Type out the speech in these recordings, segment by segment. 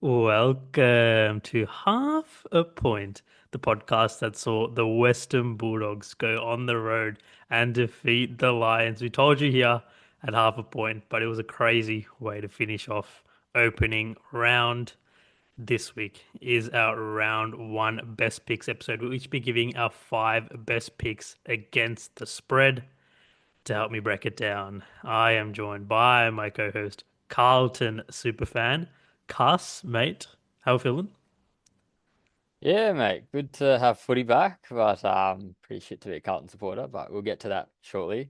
Welcome to Half a Point, the podcast that saw the Western Bulldogs go on the road and defeat the Lions. We told you here at half a point, but it was a crazy way to finish off opening round. This week is our round one best picks episode. We'll each be giving our five best picks against the spread. To help me break it down, I am joined by my co-host, Carlton Superfan. Cuss, mate. How feeling? Yeah, mate. Good to have footy back, but pretty shit to be a Carlton supporter, but we'll get to that shortly.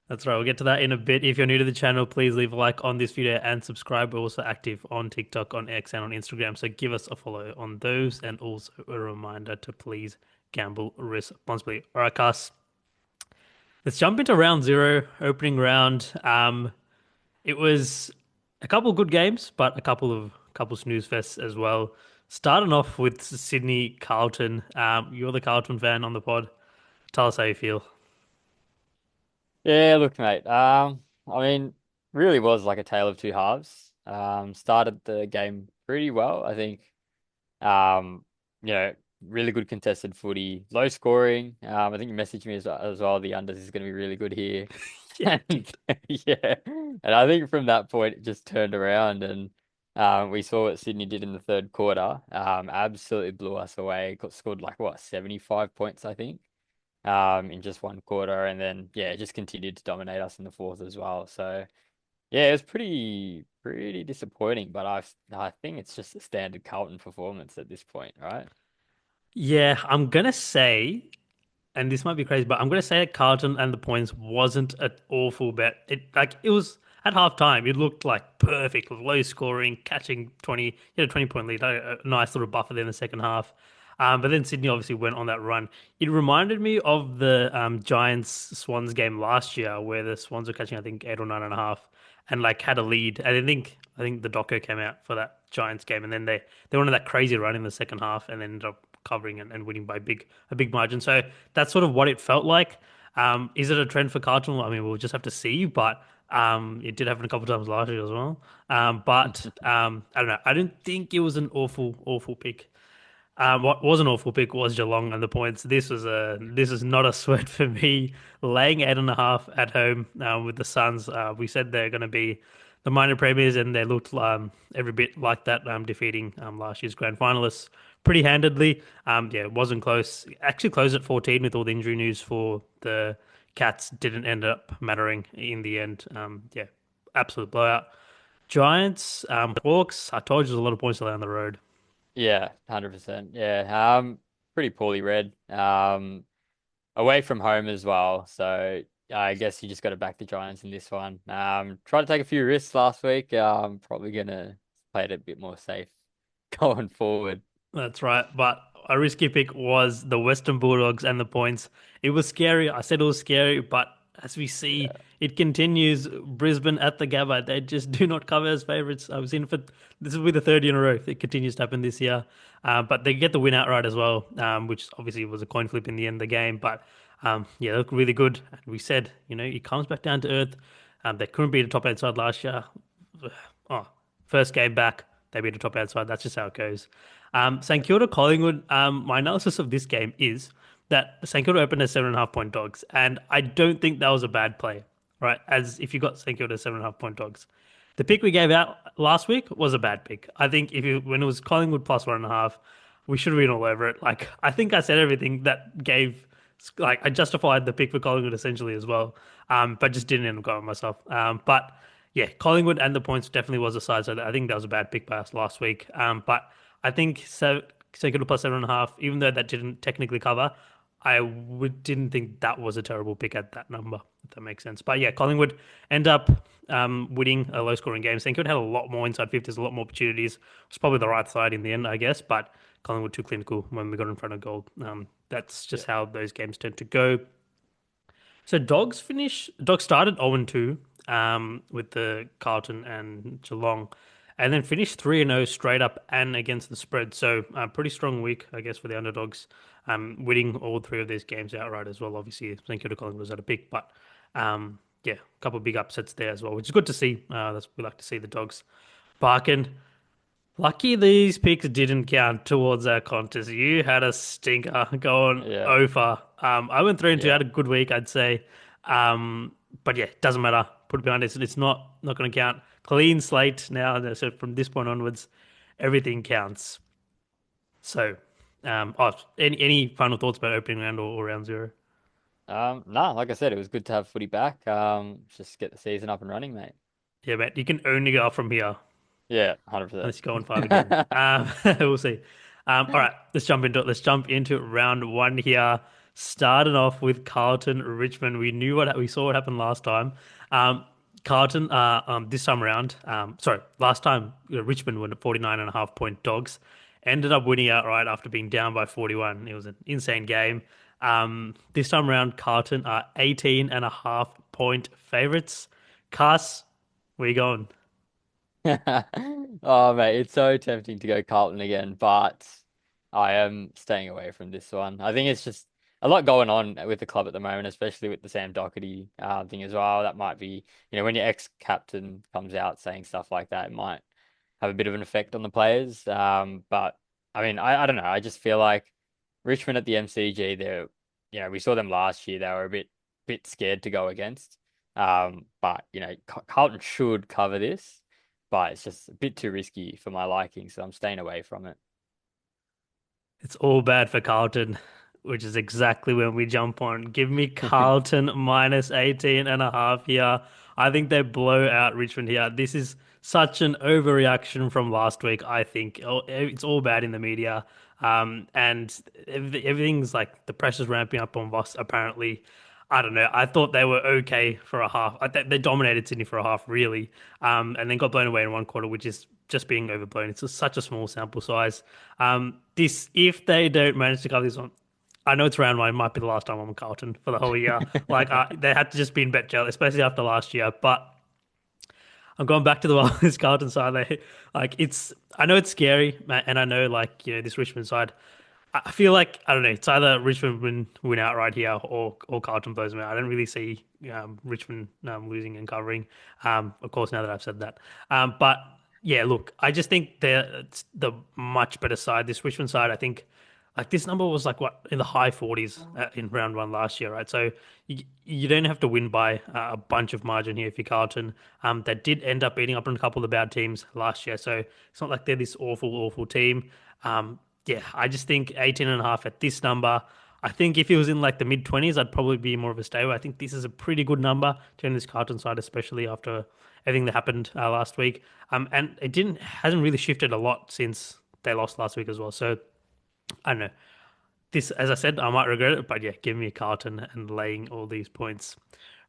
That's right. We'll get to that in a bit. If you're new to the channel, please leave a like on this video and subscribe. We're also active on TikTok, on X, and on Instagram. So give us a follow on those. And also a reminder to please gamble responsibly. All right, Cuss. Let's jump into round zero, opening round. It was a couple of good games, but a couple snooze fests as well. Starting off with Sydney Carlton. You're the Carlton fan on the pod. Tell us how you feel. Yeah, look, mate. I mean, really was like a tale of two halves. Started the game pretty well, I think. Um, you know, really good contested footy, low scoring. I think you messaged me as well. The unders is going to be really good here. Yeah, I And did. yeah, and I think from that point it just turned around and we saw what Sydney did in the third quarter. Absolutely blew us away. Scored like what 75 points, I think, in just one quarter, and then yeah, just continued to dominate us in the fourth as well. So yeah, it was pretty disappointing, but I think it's just a standard Carlton performance at this point, right? Yeah, I'm gonna say, and this might be crazy, but I'm gonna say that Carlton and the points wasn't an awful bet. It was at halftime. It looked like perfect, low scoring, catching 20, you had a 20-point lead, a nice little buffer there in the second half. But then Sydney obviously went on that run. It reminded me of the Giants Swans game last year, where the Swans were catching, I think, 8 or 9.5, and like had a lead. And I think the doco came out for that Giants game, and then they went on that crazy run in the second half, and then ended up covering and winning by a big margin. So that's sort of what it felt like. Is it a trend for Carlton? I mean, we'll just have to see, but it did happen a couple of times last year as well. But I don't know. I didn't think it was an awful pick. What was an awful pick was Geelong and the points. This is not a sweat for me. Laying 8.5 at home with the Suns. We said they're going to be the minor premiers, and they looked every bit like that, defeating last year's grand finalists pretty handedly. Yeah, it wasn't close. Actually closed at 14 with all the injury news for the Cats. Didn't end up mattering in the end. Yeah, absolute blowout. Giants, Hawks. I told you there's a lot of points down the road. Yeah, 100%. Yeah, pretty poorly read. Away from home as well. So I guess you just got to back the Giants in this one. Try to take a few risks last week. Probably gonna play it a bit more safe going forward. That's right. But a risky pick was the Western Bulldogs and the points. It was scary. I said it was scary, but as we see, Yeah, it continues. Brisbane at the Gabba, they just do not cover as favourites. I've seen for this will be the third year in a row. It continues to happen this year. But they get the win outright as well, which obviously was a coin flip in the end of the game. But yeah, they look really good. And we said, it comes back down to earth. They couldn't beat a top eight side last year. Oh, first game back, they beat a top outside. That's just how it goes. St Kilda Collingwood. My analysis of this game is that St Kilda opened as 7.5 point dogs, and I don't think that was a bad play. Right, as if you got St Kilda 7.5 point dogs, the pick we gave out last week was a bad pick. I think if you when it was Collingwood plus 1.5, we should have been all over it. Like I think I said everything that gave like I justified the pick for Collingwood essentially as well, but just didn't end up going myself. But yeah, Collingwood and the points definitely was a side. So I think that was a bad pick by us last week. But I think so good plus 7.5, even though that didn't technically cover. Didn't think that was a terrible pick at that number, if that makes sense. But yeah, Collingwood end up winning a low scoring game. St Kilda had a lot more inside 50s, a lot more opportunities. It's probably the right side in the end, I guess. But Collingwood too clinical when we got in front of goal. That's yeah, just how those games tend to go. So Dogs started 0-2 with the Carlton and Geelong, and then finished 3-0 straight up and against the spread. So pretty strong week, I guess, for the underdogs, winning all three of these games outright as well. Obviously, St Kilda Collingwood was at a pick, but yeah, a couple of big upsets there as well, which is good to see. We like to see the Dogs barking. Lucky these picks didn't count towards our contest. You had a stinker going Yeah, over. I went 3-2, yeah. had a good week, I'd say. But yeah, doesn't matter. Put it behind us. It's not going to count. Clean slate now. So from this point onwards, everything counts. So, any final thoughts about opening round or round zero? Nah, like I said, it was good to have footy back. Just get the season up and running, mate. Yeah, mate. You can only go up from here. Yeah, Unless you go on 5 again. 100%. We'll see. All right, let's jump into it. Let's jump into round one here. Starting off with Carlton Richmond. We saw what happened last time. Um, Carlton, this time around, sorry, last time Richmond were 49.5 point dogs. Ended up winning outright after being down by 41. It was an insane game. This time around, Carlton are 18.5 point favorites. Cass, where you going? Oh, mate, it's so tempting to go Carlton again, but I am staying away from this one. I think it's just a lot going on with the club at the moment, especially with the Sam Doherty thing as well. That might be, when your ex-captain comes out saying stuff like that, it might have a bit of an effect on the players. But I mean, I don't know. I just feel like Richmond at the MCG, we saw them last year. They were a bit scared to go against. But Carlton should cover this, but it's just a bit too risky for my liking, so I'm staying away from it. It's all bad for Carlton, which is exactly when we jump on. Give me Carlton minus 18.5 here. I think they blow out Richmond here. This is such an overreaction from last week, I think. It's all bad in the media. And everything's like the pressure's ramping up on Voss, apparently. I don't know. I thought they were okay for a half. They dominated Sydney for a half, really, and then got blown away in one quarter, which is just being overblown. It's just such a small sample size. This if they don't manage to cover this one, I know it's round one. It might be the last time I'm on Carlton for the whole year. Like they had to just be in bet jail, especially after last year. But I'm going back to the Wildest Carlton side. Like it's, I know it's scary, and I know like this Richmond side. I feel like I don't know. It's either Richmond win outright here, or Carlton blows them out. I don't really see Richmond losing and covering. Of course, now that I've said that, but yeah, look, I just think they're it's the much better side. This Richmond side, I think, like this number was like what in the high 40s in round one last year, right? So you don't have to win by a bunch of margin here if you're Carlton. They did end up beating up on a couple of the bad teams last year, so it's not like they're this awful team. Yeah, I just think 18.5 at this number. I think if it was in like the mid 20s, I'd probably be more of a stay. I think this is a pretty good number to end this Carlton side, especially after everything that happened last week. And it didn't hasn't really shifted a lot since they lost last week as well. So I don't know. This, as I said, I might regret it, but yeah, give me a Carlton and laying all these points.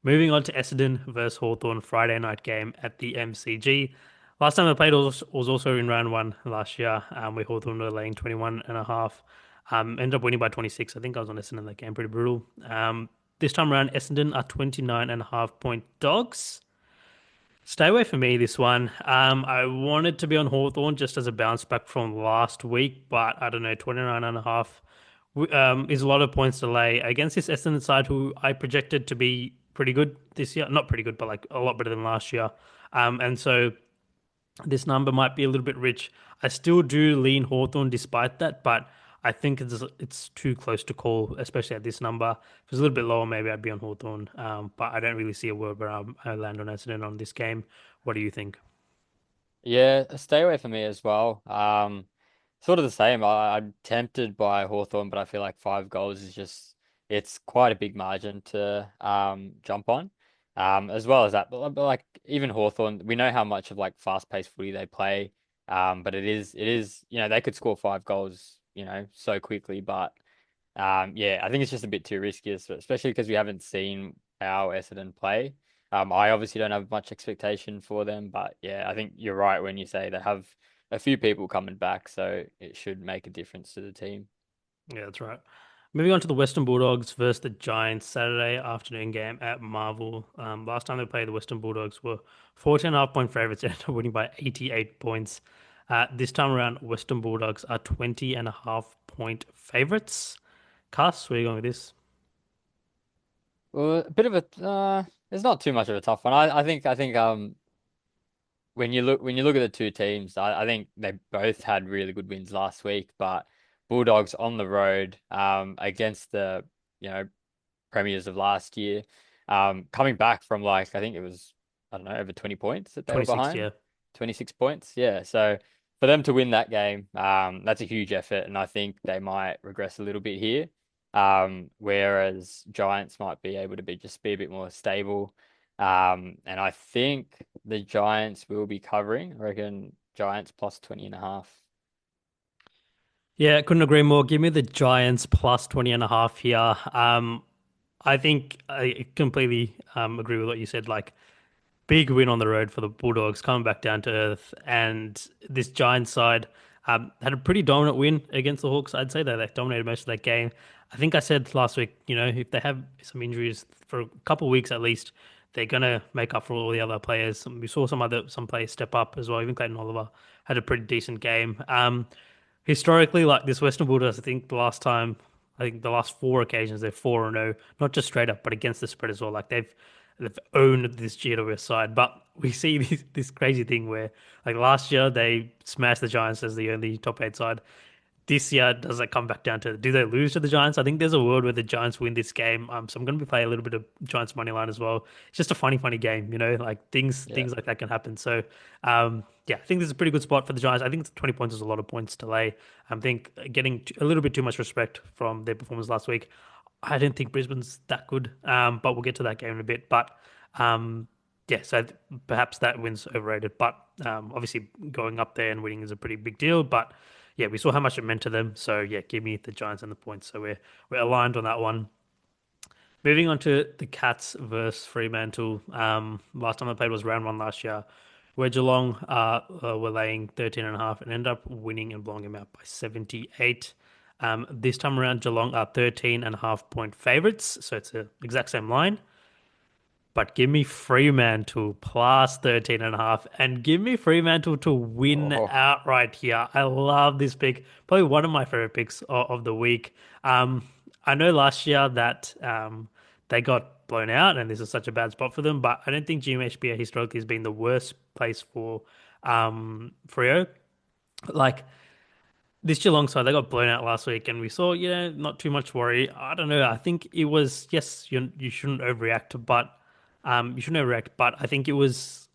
Moving on to Essendon versus Hawthorn Friday night game at the MCG. Last time I played was also in round one last year. Where Hawthorn were laying 21.5. Ended up winning by 26. I think I was on Essendon that game, pretty brutal. This time around, Essendon are 29.5 point dogs. Stay away from me this one. I wanted to be on Hawthorn just as a bounce back from last week, but I don't know, 29.5 is a lot of points to lay against this Essendon side who I projected to be pretty good this year. Not pretty good, but like a lot better than last year. And so this number might be a little bit rich. I still do lean Hawthorn despite that, but I think it's too close to call, especially at this number. If it was a little bit lower, maybe I'd be on Hawthorn. But I don't really see a world where I land on Essendon on this game. What do you think? Yeah, stay away from me as well. Sort of the same. I'm tempted by Hawthorn, but I feel like 5 goals is just it's quite a big margin to jump on. As well as that, but like even Hawthorn, we know how much of like fast-paced footy they play. But it is they could score 5 goals, so quickly, but yeah, I think it's just a bit too risky, especially because we haven't seen how Essendon play. I obviously don't have much expectation for them, but yeah, I think you're right when you say they have a few people coming back, so it should make a difference to the team. Yeah, that's right. Moving on to the Western Bulldogs versus the Giants Saturday afternoon game at Marvel. Last time they played, the Western Bulldogs were 14.5 point favorites, ended up winning by 88 points. This time around, Western Bulldogs are 20.5 point favorites. Cass, where are you going with this? Well, a bit of a it's not too much of a tough one. I think when you look at the two teams, I think they both had really good wins last week, but Bulldogs on the road against the you know premiers of last year, coming back from like I think it was I don't know over 20 points that they were 26, behind, yeah. 26 points, yeah. So for them to win that game, that's a huge effort, and I think they might regress a little bit here. Whereas Giants might be able to be a bit more stable. And I think the Giants will be covering. I reckon Giants plus 20.5. Yeah, couldn't agree more. Give me the Giants plus 20 and a half here. I think I completely agree with what you said. Like, big win on the road for the Bulldogs, coming back down to earth. And this Giants side had a pretty dominant win against the Hawks. I'd say that they dominated most of that game. I think I said last week, if they have some injuries for a couple of weeks at least, they're gonna make up for all the other players. We saw some players step up as well. Even Clayton Oliver had a pretty decent game. Historically, like this Western Bulldogs, I think the last four occasions they're 4-0, not just straight up, but against the spread as well. Like they've owned this GWS side. But we see this crazy thing where, like last year, they smashed the Giants as the only top eight side. This year, does it come back down to do they lose to the Giants? I think there's a world where the Giants win this game. So I'm going to be playing a little bit of Giants money line as well. It's just a funny game, like Yeah. things like that can happen. So, yeah, I think this is a pretty good spot for the Giants. I think 20 points is a lot of points to lay. I think getting a little bit too much respect from their performance last week. I don't think Brisbane's that good, but we'll get to that game in a bit. But um, yeah, so perhaps that win's overrated. But obviously, going up there and winning is a pretty big deal. But yeah, we saw how much it meant to them. So yeah, give me the Giants and the points. So we're aligned on that one. Moving on to the Cats versus Fremantle. Last time I played was round one last year, where Geelong were laying 13 and a half and ended up winning and blowing them out by 78. This time around, Geelong are 13 and a half point favorites, so it's the exact same line. But give me Fremantle plus 13 and a half, and give me Fremantle to win Oh, outright here. I love this pick. Probably one of my favorite picks of the week. I know last year that they got blown out and this is such a bad spot for them, but I don't think GMHBA historically has been the worst place for Freo. Like this Geelong side, they got blown out last week, and we saw, not too much worry. I don't know. I think it was yes, you shouldn't overreact, but you shouldn't overreact. But I think it was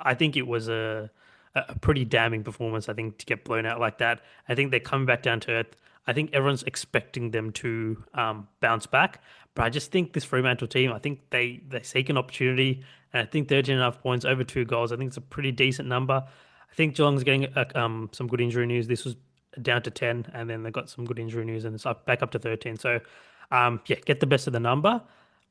a pretty damning performance. I think to get blown out like that. I think they're coming back down to earth. I think everyone's expecting them to bounce back, but I just think this Fremantle team. I think they seek an opportunity, and I think 13 and a half points over 2 goals. I think it's a pretty decent number. I think Geelong's getting some good injury news. This was down to 10, and then they got some good injury news, and it's back up to 13. So, yeah, get the best of the number.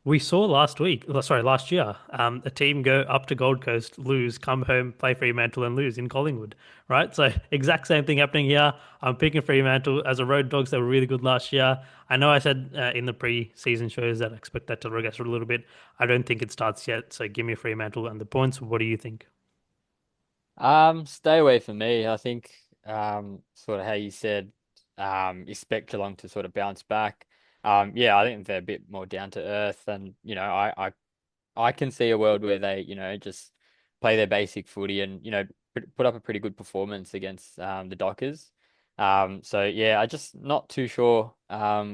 We saw last year, a team go up to Gold Coast, lose, come home, play Fremantle, and lose in Collingwood, right? So exact same thing happening here. I'm picking Fremantle as a road dogs. They were really good last year. I know I said in the pre-season shows that I expect that to regress a little bit. I don't think it starts yet. So give me Fremantle and the points. What do you think? stay away from me. I think sort of how you said, expect Geelong to sort of bounce back. Yeah, I think they're a bit more down to earth, and I can see a world where they, just play their basic footy and, put up a pretty good performance against the Dockers. So yeah, I just not too sure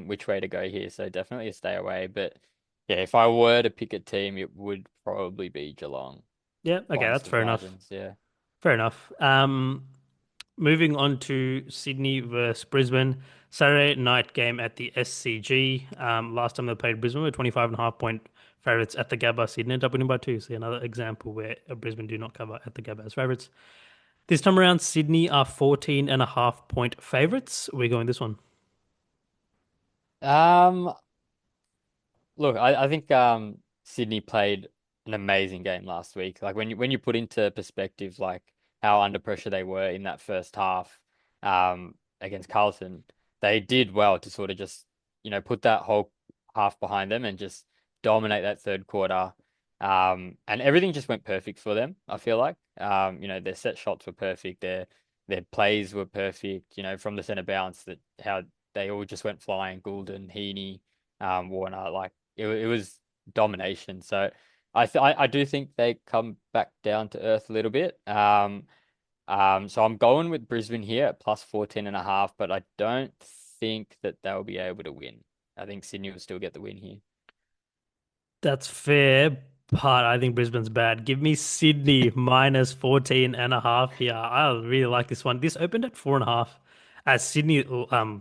which way to go here. So definitely a stay away. But yeah, if I were to pick a team, it would probably be Geelong, Yeah, okay, barring that's some fair enough. margins. Yeah. Fair enough. Moving on to Sydney versus Brisbane. Saturday night game at the SCG. Last time they played Brisbane were 25 and a half point favourites at the Gabba. Sydney ended up winning by two. So another example where Brisbane do not cover at the Gabba as favourites. This time around, Sydney are 14 and a half point favourites. We're going this one. Um, Look, I think Sydney played an amazing game last week. Like when you put into perspective like how under pressure they were in that first half against Carlton, they did well to sort of just, put that whole half behind them and just dominate that third quarter. And everything just went perfect for them, I feel like. Their set shots were perfect, their plays were perfect, from the centre bounce that how they all just went flying, Goulden, Heaney, Warner, like it was domination. So I do think they come back down to earth a little bit. So I'm going with Brisbane here at plus 14 and a half, but I don't think that they'll be able to win. I think Sydney will still get the win here. That's fair, but I think Brisbane's bad. Give me Sydney minus 14 and a half here. I really like this one. This opened at 4.5 as Sydney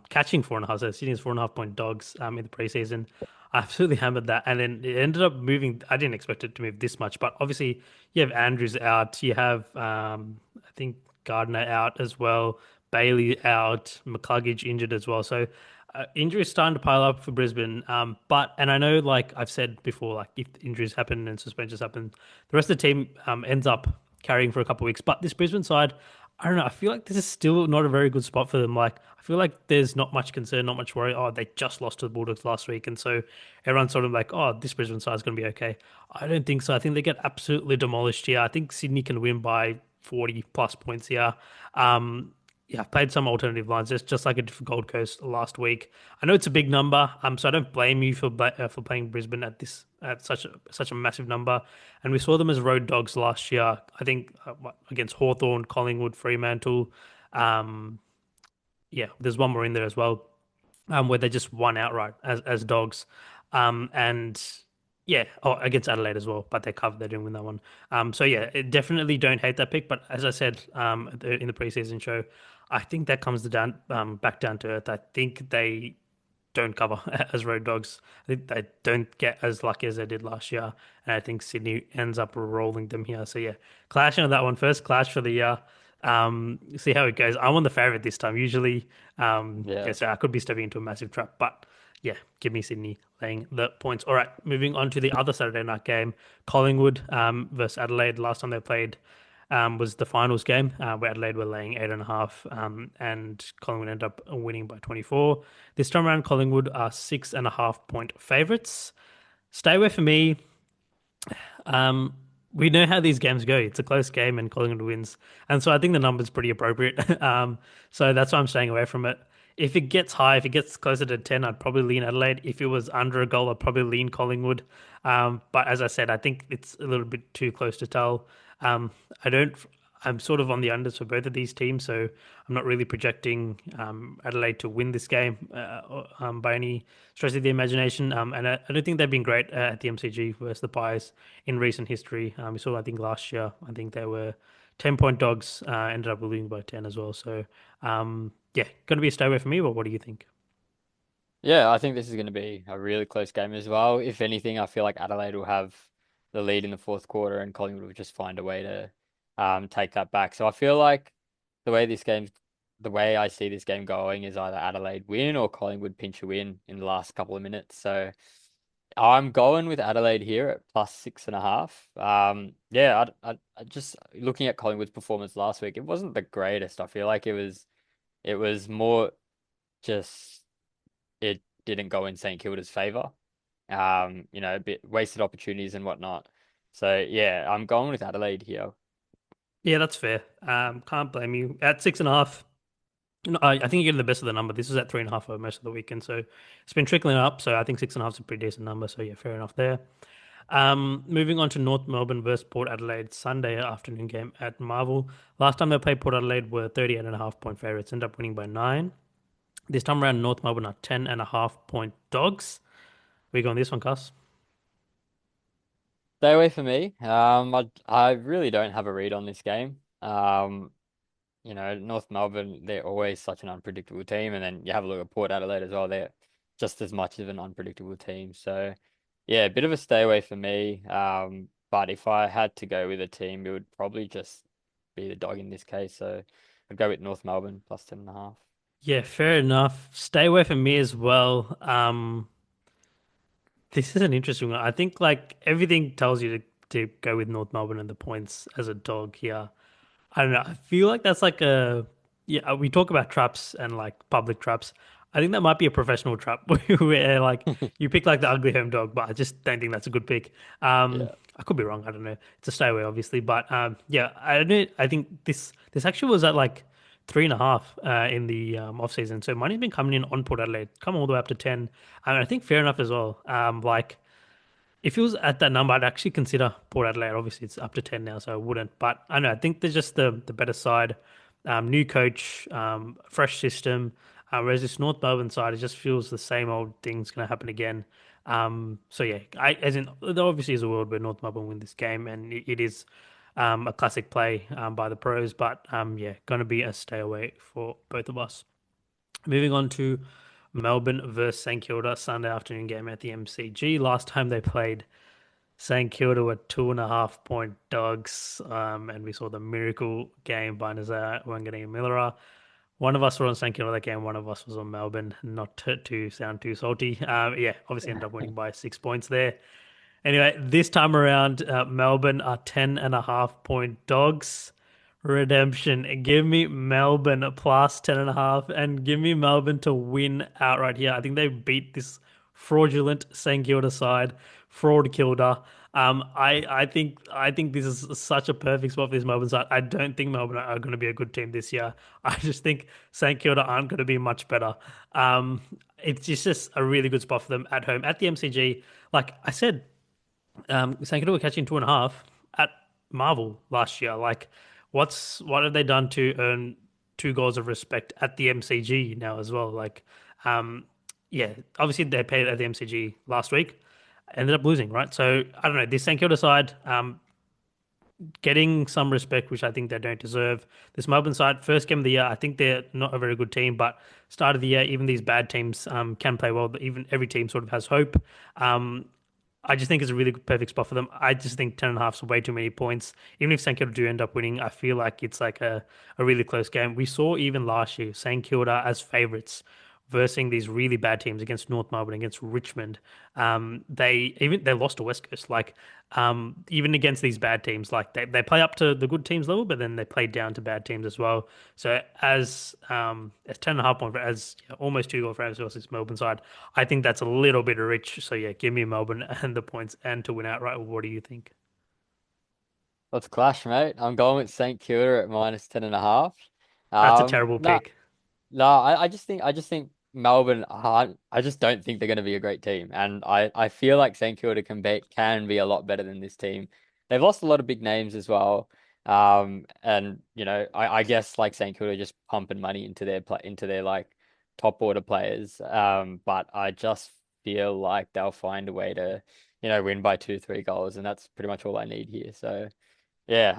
catching 4.5. So Sydney's 4.5 point dogs in the preseason. I absolutely hammered that. And then it ended up moving. I didn't expect it to move this much, but obviously you have Andrews out. You have I think Gardner out as well. Bailey out. McCluggage injured as well. So injuries starting to pile up for Brisbane. And I know, like I've said before, like if injuries happen and suspensions happen, the rest of the team ends up carrying for a couple of weeks. But this Brisbane side, I don't know. I feel like this is still not a very good spot for them. Like I feel like there's not much concern, not much worry. Oh, they just lost to the Bulldogs last week, and so everyone's sort of like, oh, this Brisbane side is going to be okay. I don't think so. I think they get absolutely demolished here. I think Sydney can win by 40 plus points here. Um, yeah, I've played some alternative lines just like I did for Gold Coast last week. I know it's a big number, so I don't blame you for playing Brisbane at this at such a massive number. And we saw them as road dogs last year. I think against Hawthorn, Collingwood, Fremantle. Um, yeah, there's one more in there as well, where they just won outright as dogs. And yeah, oh, against Adelaide as well, but they covered. They didn't win that one. So yeah, definitely don't hate that pick. But as I said, in the preseason show, I think that comes down back down to earth. I think they don't cover as road dogs. I think they don't get as lucky as they did last year, and I think Sydney ends up rolling them here. So yeah, clashing on that one first clash for the year. See how it goes. I'm on the favorite this time. Usually, yeah, Yeah. so I could be stepping into a massive trap, but yeah, give me Sydney laying the points. All right, moving on to the other Saturday night game, Collingwood versus Adelaide. Last time they played was the finals game where Adelaide were laying 8.5, and Collingwood ended up winning by 24. This time around, Collingwood are 6.5 point favorites. Stay away from me. Um, we know how these games go. It's a close game and Collingwood wins. And so I think the number's pretty appropriate. So that's why I'm staying away from it. If it gets high, if it gets closer to 10, I'd probably lean Adelaide. If it was under a goal, I'd probably lean Collingwood. But as I said, I think it's a little bit too close to tell. Um, I don't, I'm sort of on the unders for both of these teams, so I'm not really projecting Adelaide to win this game by any stretch of the imagination. And I don't think they've been great at the MCG versus the Pies in recent history. We saw, I think, last year, I think they were 10-point dogs, ended up losing by 10 as well. So, yeah, going to be a stay away for me, but what do you think? Yeah, I think this is going to be a really close game as well. If anything, I feel like Adelaide will have the lead in the fourth quarter and Collingwood will just find a way to take that back. So I feel like the way I see this game going is either Adelaide win or Collingwood pinch a win in the last couple of minutes. So I'm going with Adelaide here at plus 6.5. Yeah, I just looking at Collingwood's performance last week, it wasn't the greatest. I feel like it was more just it didn't go in St Kilda's favor. A bit wasted opportunities and whatnot. So yeah, I'm going with Adelaide here. Yeah, that's fair. Can't blame you. At 6.5, no, I think you're getting the best of the number. This was at 3.5 for most of the weekend, so it's been trickling up. So I think 6.5 is a pretty decent number. So yeah, fair enough there. Moving on to North Melbourne versus Port Adelaide Sunday afternoon game at Marvel. Last time they played Port Adelaide were 38.5 point favorites, ended up winning by 9. This time around, North Melbourne are 10.5 point dogs. We go on this one, Cuss. Stay away from me. I really don't have a read on this game. North Melbourne, they're always such an unpredictable team, and then you have a look at Port Adelaide as well. They're just as much of an unpredictable team. So yeah, a bit of a stay away for me. But if I had to go with a team, it would probably just be the dog in this case. So I'd go with North Melbourne plus 10.5. Yeah, fair enough. Stay away from me as well. This is an interesting one. I think like everything tells you to go with North Melbourne and the points as a dog here. I don't know. I feel like that's like a yeah. We talk about traps and like public traps. I think that might be a professional trap where like you pick like the ugly home dog, but I just don't think that's a good pick. Yeah. I could be wrong. I don't know. It's a stay away, obviously, but yeah. I don't know. I think this actually was at like 3.5 in the off season. So money's been coming in on Port Adelaide, come all the way up to 10. And I think fair enough as well. Like If it was at that number, I'd actually consider Port Adelaide. Obviously, it's up to 10 now, so I wouldn't. But I don't know. I think they're just the better side. New coach, fresh system. Whereas this North Melbourne side, it just feels the same old thing's going to happen again. So yeah, as in there obviously is a world where North Melbourne win this game, and it is a classic play by the pros. But yeah, going to be a stay away for both of us. Moving on to Melbourne versus St Kilda Sunday afternoon game at the MCG. Last time they played, St Kilda were 2.5 point dogs, and we saw the miracle game by Nazar Wanganeen Millera. One of us were on St Kilda that game, one of us was on Melbourne. Not to sound too salty. Yeah, obviously ended up winning by 6 points there. Anyway, this time around, Melbourne are 10.5 point dogs. Redemption. Give me Melbourne plus 10.5 and give me Melbourne to win outright here. I think they beat this fraudulent St Kilda side. Fraud Kilda. I think this is such a perfect spot for this Melbourne side. I don't think Melbourne are going to be a good team this year. I just think St Kilda aren't going to be much better. It's just a really good spot for them at home at the MCG. Like I said, St Kilda were catching 2.5 at Marvel last year. Like, what have they done to earn 2 goals of respect at the MCG now as well? Like, um, yeah, obviously they played at the MCG last week, ended up losing, right? So I don't know. This St Kilda side, getting some respect, which I think they don't deserve. This Melbourne side, first game of the year, I think they're not a very good team, but start of the year, even these bad teams can play well. But even every team sort of has hope. Um, I just think it's a really good, perfect spot for them. I just think 10.5 is way too many points. Even if St Kilda do end up winning, I feel like it's like a really close game. We saw even last year St Kilda as favourites versus these really bad teams against North Melbourne, against Richmond. They lost to West Coast. Like even against these bad teams, like they play up to the good teams level, but then they play down to bad teams as well. So as 10.5 point as yeah, almost 2 goal for versus Melbourne side. I think that's a little bit rich. So yeah, give me Melbourne and the points and to win outright. What do you think? Let's clash, mate. I'm going with St Kilda at minus 10.5. That's a terrible No, pick. no, I just think Melbourne aren't, I just don't think they're going to be a great team. And I feel like St Kilda can be a lot better than this team. They've lost a lot of big names as well. And I guess like St Kilda just pumping money into their like top order players. But I just feel like they'll find a way to, win by 2, 3 goals, and that's pretty much all I need here. So yeah,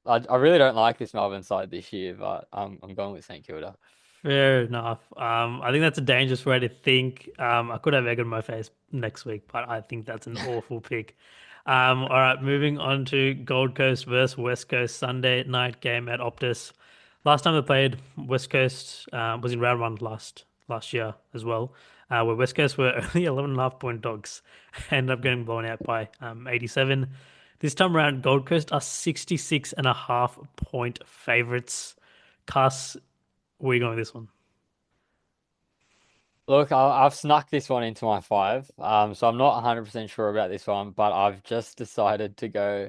I really don't like this Melbourne side this year, but I'm going with St Kilda. Fair enough. I think that's a dangerous way to think. I could have egg on my face next week, but I think that's an awful pick. All right, moving on to Gold Coast versus West Coast Sunday night game at Optus. Last time they played, West Coast was in round one last year as well, where West Coast were only 11.5 point dogs, ended up getting blown out by 87. This time around, Gold Coast are 66.5 point favorites. Cuss, where are you going with this one? Look, I've snuck this one into my five, so I'm not 100% sure about this one, but I've just decided to go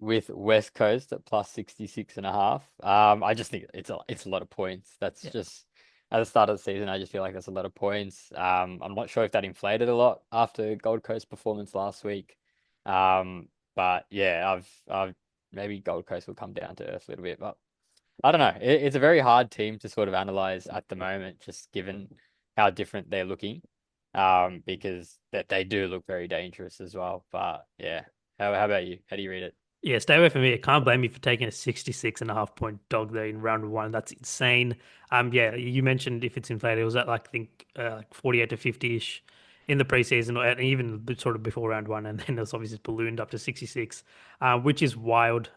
with West Coast at plus 66.5. I just think it's a lot of points. That's Yeah. just at the start of the season, I just feel like that's a lot of points. I'm not sure if that inflated a lot after Gold Coast performance last week. But yeah, I've maybe Gold Coast will come down to earth a little bit, but I don't know. It's a very hard team to sort of analyze at the moment, just given how different they're looking. Because that they do look very dangerous as well. But yeah, how about you? How do you read it? Yeah, stay away from me. I can't blame you for taking a 66.5 point dog there in round one. That's insane. Yeah, you mentioned if it's inflated, it was at like I think like 48 to 50-ish in the preseason, and even sort of before round one, and then it's obviously ballooned up to 66, which is wild.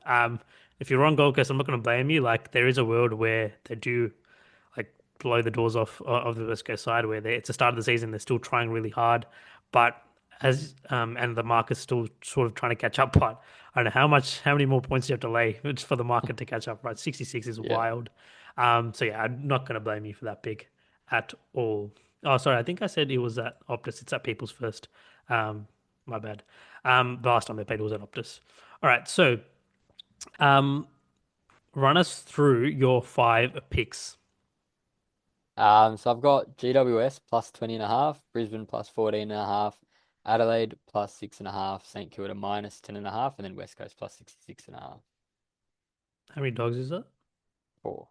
If you're on Gold Coast, I'm not going to blame you. Like there is a world where they do like blow the doors off of the West Coast side where it's the start of the season. They're still trying really hard, but as and the market's still sort of trying to catch up. But I don't know how many more points do you have to lay just for the market to catch up, right? 66 is Yeah. wild. So yeah, I'm not going to blame you for that pick at all. Oh, sorry, I think I said it was at Optus. It's at People's First. My bad. The last time they played was at Optus. All right, so um, run us through your 5 picks. So I've got GWS plus 20.5, Brisbane plus 14.5, Adelaide plus 6.5, St Kilda minus 10.5, and then West Coast plus 66.5. How many dogs is that? Four.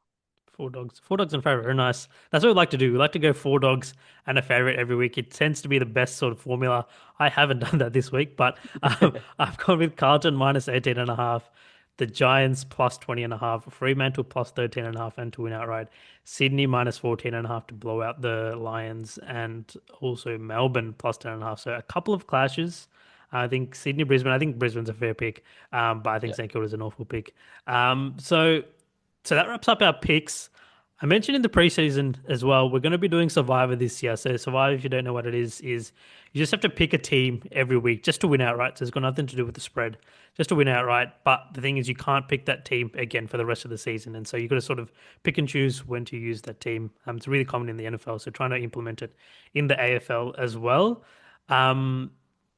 Four dogs. Four dogs and a favorite. Very nice. That's what we like to do. We like to go four dogs and a favorite every week. It tends to be the best sort of formula. I haven't done that this week, but I've gone with Carlton minus 18 and a half, the Giants plus 20 and a half, Fremantle plus 13 and a half, and to win outright. Sydney minus 14 and a half to blow out the Lions, and also Melbourne plus 10 and a half. So a couple of clashes. I think Sydney, Brisbane. I think Brisbane's a fair pick, but I think Yeah. St Kilda's an awful pick. So that wraps up our picks. I mentioned in the preseason as well, we're going to be doing Survivor this year. So Survivor, if you don't know what it is you just have to pick a team every week just to win outright. So it's got nothing to do with the spread, just to win outright. But the thing is, you can't pick that team again for the rest of the season, and so you've got to sort of pick and choose when to use that team. It's really common in the NFL, so trying to implement it in the AFL as well. Um,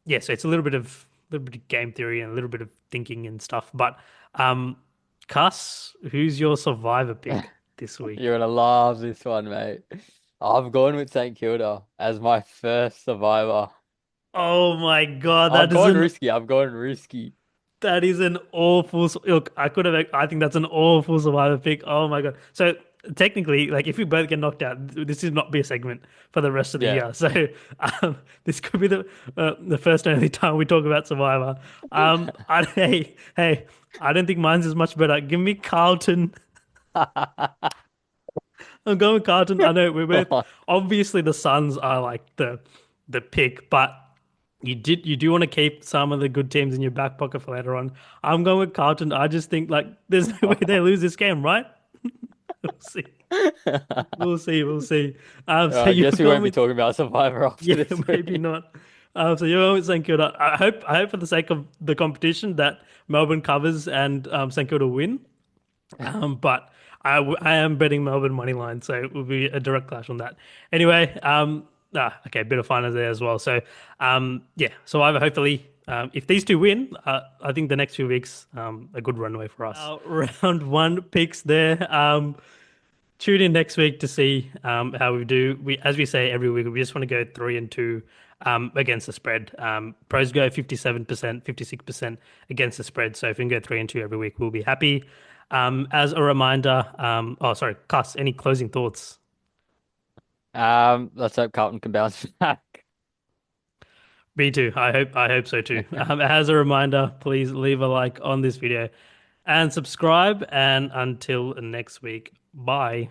yeah, so it's a little bit of game theory and a little bit of thinking and stuff. But um, Cuss, who's your survivor pick this week? You're gonna love this one, mate. I've gone with St Kilda as my first survivor. Oh my God, I've gone risky. I've gone risky. that is an awful. Look, I could have. I think that's an awful survivor pick. Oh my God. So technically, like if we both get knocked out, this is not be a segment for the rest of the Yeah. year. So this could be the first and only time we talk about survivor. Hey, I don't think mine's is much better. Give me Carlton. I'm going with Carlton. I know we're both obviously the Suns are like the pick, but you do want to keep some of the good teams in your back pocket for later on. I'm going with Carlton. I just think like there's no way they lose this game, right? We'll see. We'll see. We'll see. So I you're guess we going won't be with talking about Survivor after yeah, this maybe week. not. So you're going with St Kilda. I hope for the sake of the competition that Melbourne covers and St Kilda win. But I am betting Melbourne money line, so it will be a direct clash on that. Anyway, okay, bit of finals there as well. So, yeah, Survivor. Hopefully, if these two win, I think the next few weeks, a good runway for us. Round one picks there. Tune in next week to see how we do. As we say every week, we just want to go 3-2 against the spread. Pros go 57%, 56% against the spread. So if we can go 3-2 every week, we'll be happy. As a reminder, oh sorry, Cuss, any closing thoughts? Let's hope Carlton can bounce back. Me too. I hope so too. As a reminder, please leave a like on this video and subscribe. And until next week, bye.